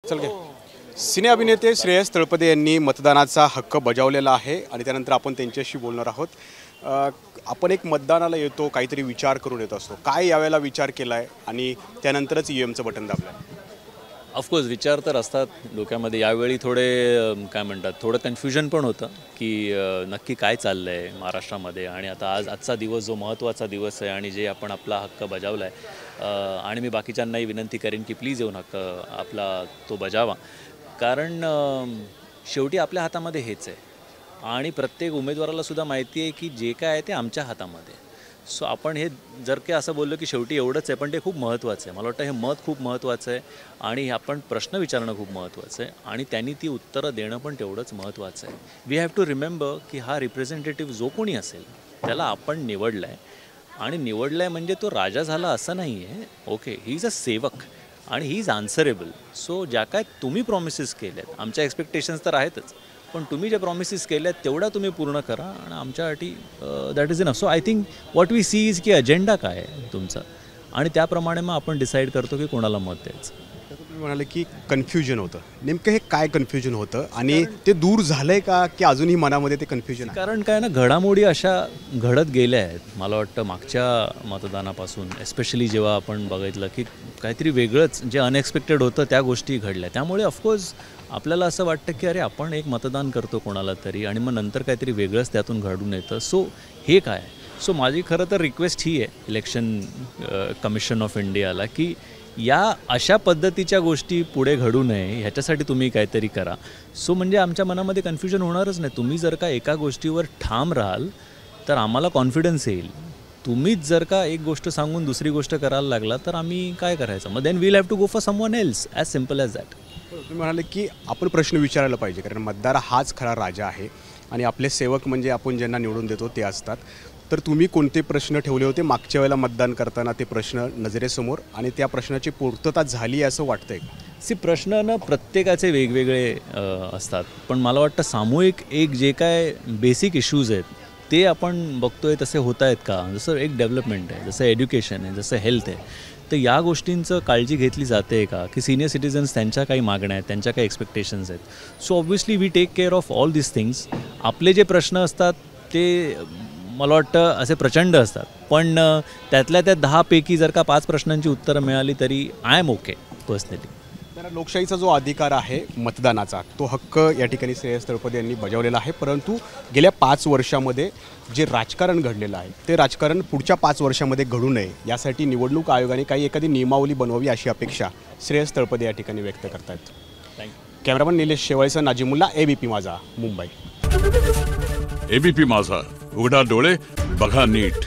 चल घे. सिने अभिनेते श्रेयस तळपदे यांनी मतदानाचा हक्क बजावलेला आहे आणि त्यानंतर आपण त्यांच्याशी बोलणार आहोत. आपण एक मतदानाला येतो, काहीतरी विचार करून येत असतो. काय यावेळेला विचार केला आहे आणि त्यानंतरच ईएमचं बटन दाबलं आहे? ऑफकोर्स विचार तर असतात डोक्यामध्ये. यावेळी थोडे काय म्हणतात, थोडं कन्फ्युजन पण होतं की नक्की काय चाललं आहे महाराष्ट्रामध्ये. आणि आता आजचा दिवस जो महत्त्वाचा दिवस आहे आणि जे आपण आपला हक्क बजावला आहे, आणि मी बाकीच्यांनाही विनंती करेन की प्लीज येऊन हक्क आपला तो बजावा. कारण शेवटी आपल्या हातामध्ये हेच आहे आणि प्रत्येक उमेदवारालासुद्धा माहिती आहे की जे काय आहे ते आमच्या हातामध्ये. सो आपण हे जर काही असं बोललो की शेवटी एवढंच आहे, पण ते खूप महत्त्वाचं आहे. मला वाटतं हे मत खूप महत्त्वाचं आहे आणि आपण प्रश्न विचारणं खूप महत्त्वाचं आहे आणि त्यांनी ती उत्तरं देणं पण तेवढंच महत्त्वाचं आहे. वी हॅव टू रिमेंबर की हा रिप्रेझेंटेटिव्ह जो कोणी असेल त्याला आपण निवडला आहे आणि निवडला आहे म्हणजे तो राजा झाला असं नाही आहे. ओके, ही इज अ सेवक आणि ही इज आन्सरेबल. सो ज्या काय तुम्ही प्रॉमिसेस केल्यात, आमच्या एक्सपेक्टेशन्स तर आहेतच, पण तुम्ही ज्या प्रॉमिसेस केल्या तेवढ्या तुम्ही पूर्ण करा आणि आमच्यासाठी that is enough. So I think what we see is की अजेंडा काय आहे तुमचा आणि त्याप्रमाणे मग आपण डिसाईड करतो की कोणाला मत द्यायचं. तुम्ही म्हणाले की कन्फ्युजन होतं, नेमकं हे काय कन्फ्युजन होतं आणि ते दूर झालं आहे का की अजूनही मनामध्ये ते कन्फ्युजन आहे? कारण काय ना, घडामोडी अशा घडत गेल्या आहेत. मला वाटतं मागच्या मतदानापासून एस्पेशली जेव्हा आपण बघितलं की काहीतरी वेगळंच जे अनएक्सपेक्टेड होतं त्या गोष्टी घडल्या. त्यामुळे ऑफकोर्स आपल्याला असं वाटतं की अरे आपण एक मतदान करतो कोणाला तरी आणि मग नंतर काहीतरी वेगळंच त्यातून घडून येतं. सो हे काय? सो माझी खरं तर रिक्वेस्ट ही आहे इलेक्शन कमिशन ऑफ इंडियाला की या अशा पद्धतीच्या गोष्टी पुढे घडू नये ह्याच्यासाठी तुम्ही काहीतरी करा. सो म्हणजे आमच्या मनामध्ये कन्फ्युजन होणारच नाही. तुम्ही जर का एका गोष्टीवर ठाम राहाल तर आम्हाला कॉन्फिडन्स येईल. तुम्हीच जर का एक गोष्ट सांगून दुसरी गोष्ट करायला लागला तर आम्ही काय करायचं? मग then will have to go for someone else, as simple as that. तुम्ही म्हणाले की आपण प्रश्न विचारायला पाहिजे, कारण मतदार हाच खरा राजा आहे आणि आपले सेवक म्हणजे आपण ज्यांना निवडून देतो ते असतात. तर तुम्ही कोणते प्रश्न ठेवले होते मागच्या वेळेला मतदान करताना, ते प्रश्न नजरेसमोर, आणि त्या प्रश्नाची पूर्तता झाली असं वाटतंय? प्रश्न ना प्रत्येकाचे वेगवेगळे असतात, पण मला वाटतं सामूहिक एक जे काय बेसिक इश्यूज आहेत ते आपण बघतोय तसे होत आहेत का? जसं एक डेव्हलपमेंट आहे, जसं एज्युकेशन आहे, जसं हेल्थ आहे, तर या गोष्टींचं काळजी घेतली जाते का? की सिनियर सिटीजन्स त्यांच्या काही मागण्या आहेत, त्यांच्या काही एक्सपेक्टेशन्स आहेत. So obviously we take care of all this things. आपले जे प्रश्न असतात ते मला वाटतं असे प्रचंड असतात, पण त्यातल्या त्या 10पैकी जर का 5 प्रश्नांची उत्तरं मिळाली तरी आय एम ओके पर्सनली. तर लोकशाहीचा जो अधिकार आहे मतदानाचा, तो हक्क या ठिकाणी श्रेयस तळपदे यांनी बजावलेला आहे. परंतु गेल्या 5 वर्षामध्ये जे राजकारण घडलेलं आहे ते राजकारण पुढच्या 5 वर्षामध्ये घडू नये यासाठी निवडणूक आयोगाने काही एखादी नियमावली बनवावी अशी अपेक्षा श्रेयस तळपदे या ठिकाणी व्यक्त करत आहेत. थँक्यू. कॅमेरामन निलेश शेवाळेसह नाजिमुल्ला, ABP माझा, मुंबई. ABP माझा, उघडा डोळे बघा नीट.